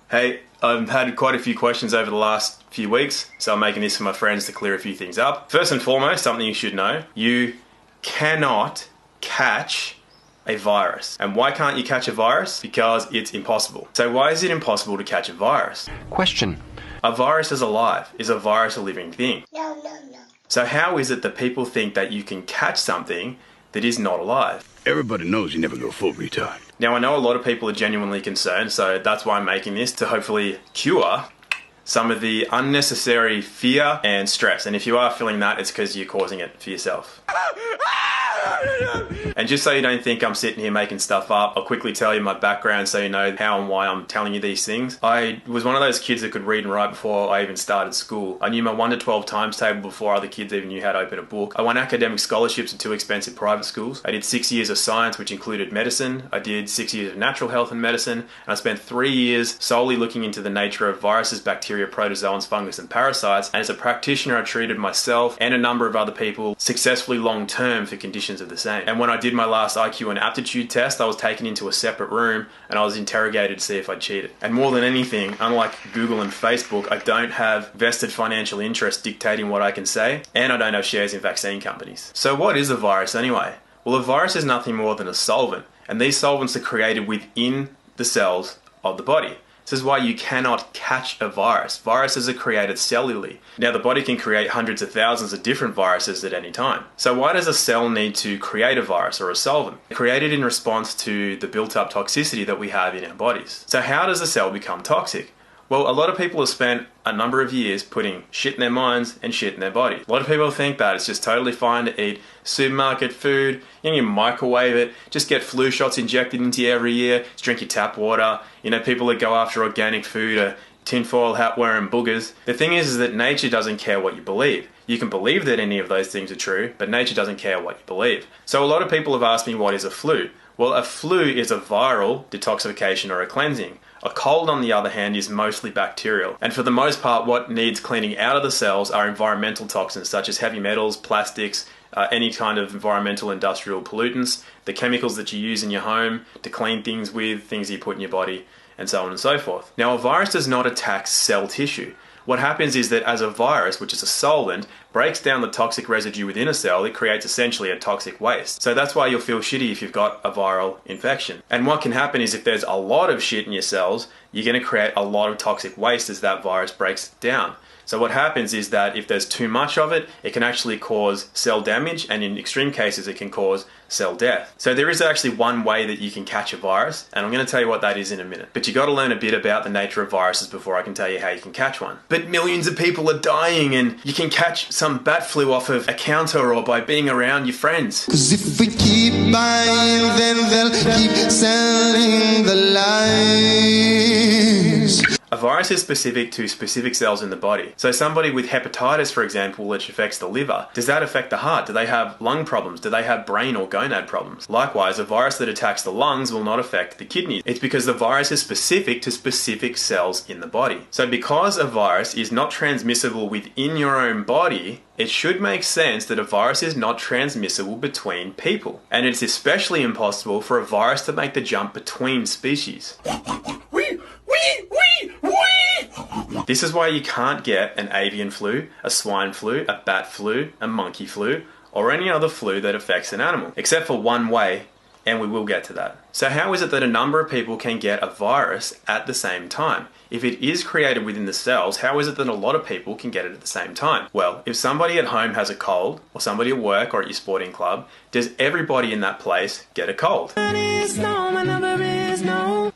Hey, I've had quite a few questions over the last few weeks, so I'm making this for my friends to clear a few things up. First and foremost, something you should know, you cannot catch a virus. And why can't you catch a virus? Because it's impossible. So why is it impossible to catch a virus? Question. A virus is alive. Is a virus a living thing? No. So how is it that people think that you can catch something that is not alive? Everybody knows you never go full retard. Now, I know a lot of people are genuinely concerned, so that's why I'm making this, to hopefully cure some of the unnecessary fear and stress. And if you are feeling that, it's because you're causing it for yourself. And just so you don't think I'm sitting here making stuff up, I'll quickly tell you my background so you know how and why I'm telling you these things. I was one of those kids that could read and write before I even started school. I knew my 1 to 12 times table before other kids even knew how to open a book. I won academic scholarships at 2 expensive private schools. I did 6 years of science, which included medicine. I did 6 years of natural health and medicine. And I spent 3 years solely looking into the nature of viruses, bacteria, protozoans, fungus, and parasites. And as a practitioner, I treated myself and a number of other people successfully long term for conditions of the same. And when I did my last IQ and aptitude test, I was taken into a separate room and I was interrogated to see if I cheated. And more than anything, unlike Google and Facebook, I don't have vested financial interest dictating what I can say, and I don't have shares in vaccine companies. So what is a virus anyway? Well, a virus is nothing more than a solvent, and these solvents are created within the cells of the body. This is why you cannot catch a virus. Viruses are created cellularly. Now, the body can create hundreds of thousands of different viruses at any time. So why does a cell need to create a virus or a solvent? Created in response to the built-up toxicity that we have in our bodies. So how does a cell become toxic? Well, a lot of people have spent a number of years putting shit in their minds and shit in their body. A lot of people think that it's just totally fine to eat supermarket food, you microwave it, just get flu shots injected into you every year, just drink your tap water. People that go after organic food are tinfoil hat wearing boogers. The thing is that nature doesn't care what you believe. You can believe that any of those things are true, but nature doesn't care what you believe. So a lot of people have asked me, what is a flu? Well, a flu is a viral detoxification or a cleansing. A cold, on the other hand, is mostly bacterial. And for the most part, what needs cleaning out of the cells are environmental toxins such as heavy metals, plastics, any kind of environmental industrial pollutants, the chemicals that you use in your home to clean things with, things you put in your body, and so on and so forth. Now, a virus does not attack cell tissue. What happens is that as a virus, which is a solvent, breaks down the toxic residue within a cell, it creates essentially a toxic waste. So that's why you'll feel shitty if you've got a viral infection. And what can happen is if there's a lot of shit in your cells, you're going to create a lot of toxic waste as that virus breaks it down. So what happens is that if there's too much of it, it can actually cause cell damage, and in extreme cases, it can cause cell death. So there is actually one way that you can catch a virus, and I'm going to tell you what that is in a minute. But you got to learn a bit about the nature of viruses before I can tell you how you can catch one. But millions of people are dying, and you can catch some bat flu off of a counter or by being around your friends. 'Cause if we keep buying, then they'll keep selling the lies. A virus is specific to specific cells in the body. So somebody with hepatitis, for example, which affects the liver, does that affect the heart? Do they have lung problems? Do they have brain or gonad problems? Likewise, a virus that attacks the lungs will not affect the kidneys. It's because the virus is specific to specific cells in the body. So because a virus is not transmissible within your own body, it should make sense that a virus is not transmissible between people. And it's especially impossible for a virus to make the jump between species. This is why you can't get an avian flu, a swine flu, a bat flu, a monkey flu, or any other flu that affects an animal, except for one way, and we will get to that. So how is it that a number of people can get a virus at the same time? If it is created within the cells, how is it that a lot of people can get it at the same time? Well, if somebody at home has a cold, or somebody at work or at your sporting club, does everybody in that place get a cold?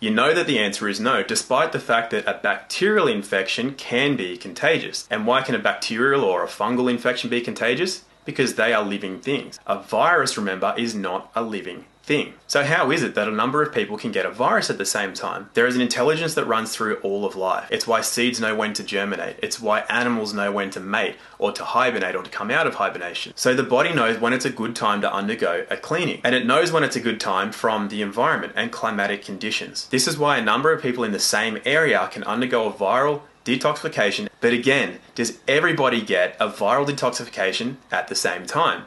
You know that the answer is no, despite the fact that a bacterial infection can be contagious. And why can a bacterial or a fungal infection be contagious? Because they are living things. A virus, remember, is not a living thing. So how is it that a number of people can get a virus at the same time? There is an intelligence that runs through all of life. It's why seeds know when to germinate. It's why animals know when to mate or to hibernate or to come out of hibernation. So the body knows when it's a good time to undergo a cleaning, and it knows when it's a good time from the environment and climatic conditions. This is why a number of people in the same area can undergo a viral detoxification. But again, does everybody get a viral detoxification at the same time?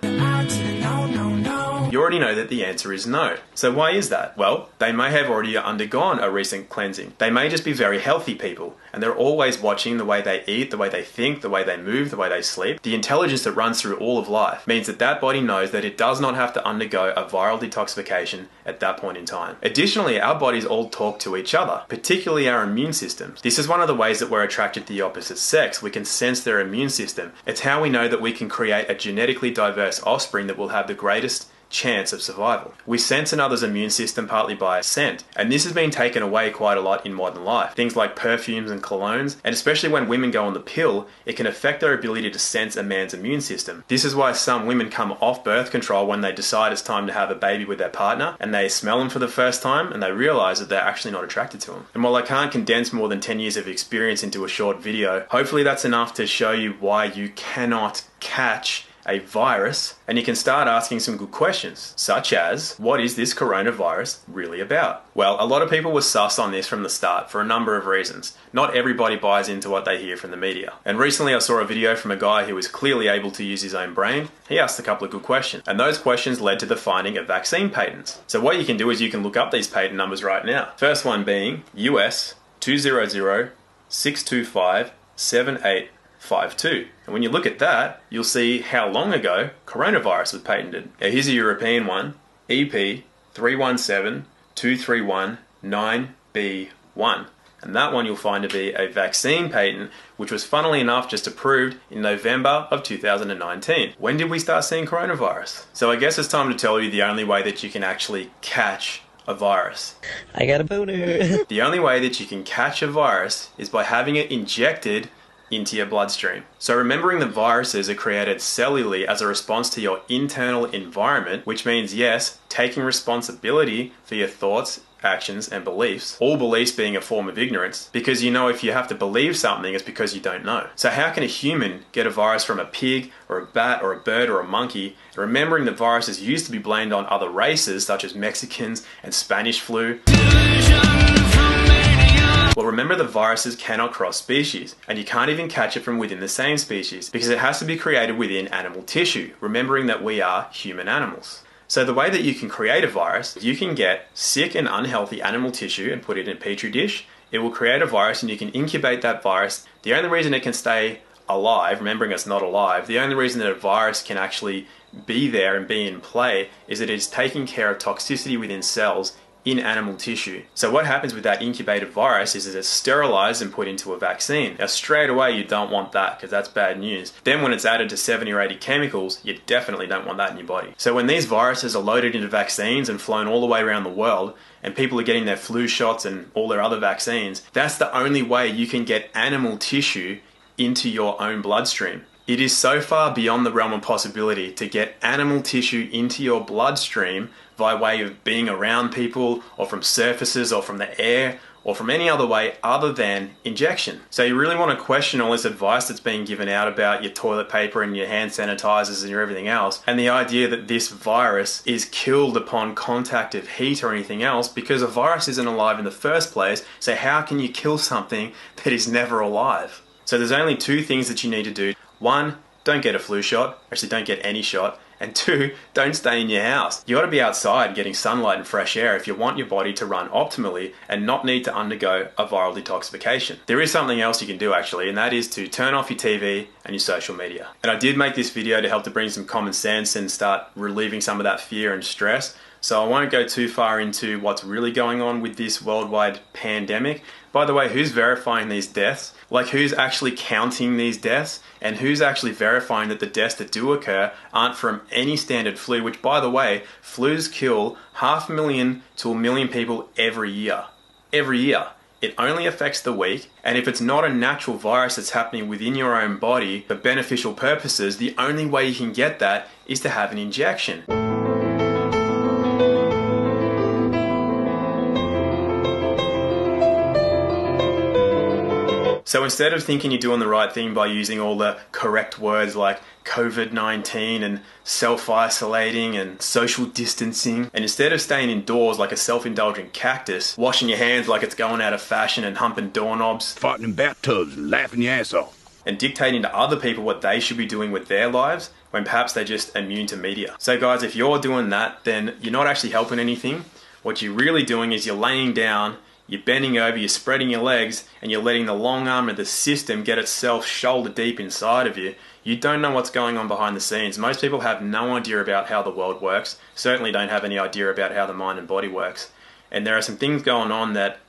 You already know that the answer is no. So why is that? Well, they may have already undergone a recent cleansing. They may just be very healthy people, and they're always watching the way they eat, the way they think, the way they move, the way they sleep. The intelligence that runs through all of life means that that body knows that it does not have to undergo a viral detoxification at that point in time. Additionally, our bodies all talk to each other, particularly our immune systems. This is one of the ways that we're attracted to the opposite sex. We can sense their immune system. It's how we know that we can create a genetically diverse offspring that will have the greatest chance of survival. We sense another's immune system partly by scent, and this has been taken away quite a lot in modern life. Things like perfumes and colognes, and especially when women go on the pill, it can affect their ability to sense a man's immune system. This is why some women come off birth control when they decide it's time to have a baby with their partner, and they smell them for the first time, and they realize that they're actually not attracted to them. And while I can't condense more than 10 years of experience into a short video, hopefully that's enough to show you why you cannot catch a virus, and you can start asking some good questions, such as, what is this coronavirus really about? Well, a lot of people were sus on this from the start for a number of reasons. Not everybody buys into what they hear from the media. And recently I saw a video from a guy who was clearly able to use his own brain. He asked a couple of good questions, and those questions led to the finding of vaccine patents. So what you can do is you can look up these patent numbers right now. First one being US 200-625-7852. And when you look at that, you'll see how long ago coronavirus was patented. Now here's a European one, EP 317231-9B1. And that one you'll find to be a vaccine patent, which was funnily enough just approved in November of 2019. When did we start seeing coronavirus? So I guess it's time to tell you the only way that you can actually catch a virus. I got a boner. The only way that you can catch a virus is by having it injected into your bloodstream. So remembering that viruses are created cellularly as a response to your internal environment, which means, yes, taking responsibility for your thoughts, actions, and beliefs, all beliefs being a form of ignorance, because you know if you have to believe something, it's because you don't know. So how can a human get a virus from a pig, or a bat, or a bird, or a monkey? And remembering that viruses used to be blamed on other races, such as Mexicans and Spanish flu. Well, remember the viruses cannot cross species, and you can't even catch it from within the same species, because it has to be created within animal tissue, remembering that we are human animals. So the way that you can create a virus, you can get sick and unhealthy animal tissue and put it in a petri dish. It will create a virus and you can incubate that virus. The only reason it can stay alive, remembering it's not alive, the only reason that a virus can actually be there and be in play is that it's taking care of toxicity within cells in animal tissue. So what happens with that incubated virus is that it's sterilized and put into a vaccine. Now straight away you don't want that because that's bad news. Then when it's added to 70 or 80 chemicals, you definitely don't want that in your body. So when these viruses are loaded into vaccines and flown all the way around the world, and people are getting their flu shots and all their other vaccines, that's the only way you can get animal tissue into your own bloodstream. It is so far beyond the realm of possibility to get animal tissue into your bloodstream by way of being around people or from surfaces or from the air or from any other way other than injection. So you really want to question all this advice that's being given out about your toilet paper and your hand sanitizers and your everything else, and the idea that this virus is killed upon contact of heat or anything else, because a virus isn't alive in the first place, so how can you kill something that is never alive? So there's only two things that you need to do. One, don't get a flu shot. Actually, don't get any shot. And two, don't stay in your house. You got to be outside getting sunlight and fresh air if you want your body to run optimally and not need to undergo a viral detoxification. There is something else you can do actually, and that is to turn off your TV and your social media. And I did make this video to help to bring some common sense and start relieving some of that fear and stress. So I won't go too far into what's really going on with this worldwide pandemic. By the way, who's verifying these deaths? Like, who's actually counting these deaths? And who's actually verifying that the deaths that do occur aren't from any standard flu, which, by the way, flus kill 500,000 to 1 million people every year. Every year. It only affects the weak, and if it's not a natural virus that's happening within your own body for beneficial purposes, the only way you can get that is to have an injection. So instead of thinking you're doing the right thing by using all the correct words like COVID-19 and self-isolating and social distancing, and instead of staying indoors like a self-indulgent cactus, washing your hands like it's going out of fashion and humping doorknobs, Farting in bathtubs and laughing your ass off. and dictating to other people what they should be doing with their lives when perhaps they're just immune to media. So guys, if you're doing that, then you're not actually helping anything. What you're really doing is you're laying down, you're bending over, you're spreading your legs, and you're letting the long arm of the system get itself shoulder deep inside of you. You don't know what's going on behind the scenes. Most people have no idea about how the world works, certainly don't have any idea about how the mind and body works. And there are some things going on that,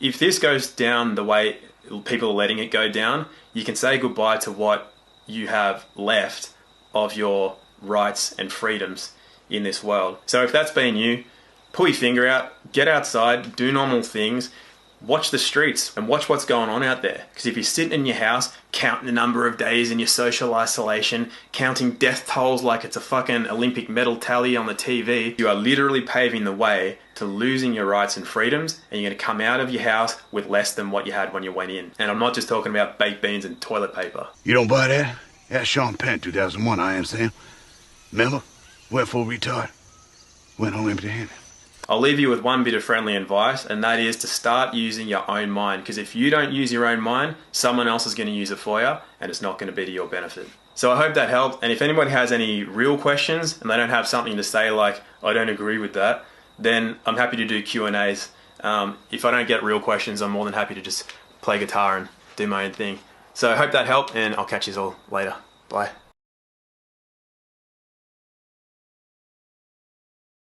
if this goes down the way people are letting it go down, you can say goodbye to what you have left of your rights and freedoms in this world. So if that's been you, pull your finger out, get outside, do normal things, watch the streets and watch what's going on out there. Because if you're sitting in your house, counting the number of days in your social isolation, counting death tolls like it's a fucking Olympic medal tally on the TV, you are literally paving the way to losing your rights and freedoms, and you're going to come out of your house with less than what you had when you went in. And I'm not just talking about baked beans and toilet paper. You don't buy that? Yeah, Sean Penn, 2001, I am saying. Remember? Went full retard. Went home empty-handed. I'll leave you with one bit of friendly advice, and that is to start using your own mind. Because if you don't use your own mind, someone else is going to use it for you, and it's not going to be to your benefit. So I hope that helped. And if anybody has any real questions and they don't have something to say like, I don't agree with that, then I'm happy to do Q&As. If I don't get real questions, I'm more than happy to just play guitar and do my own thing. So I hope that helped, and I'll catch you all later. Bye.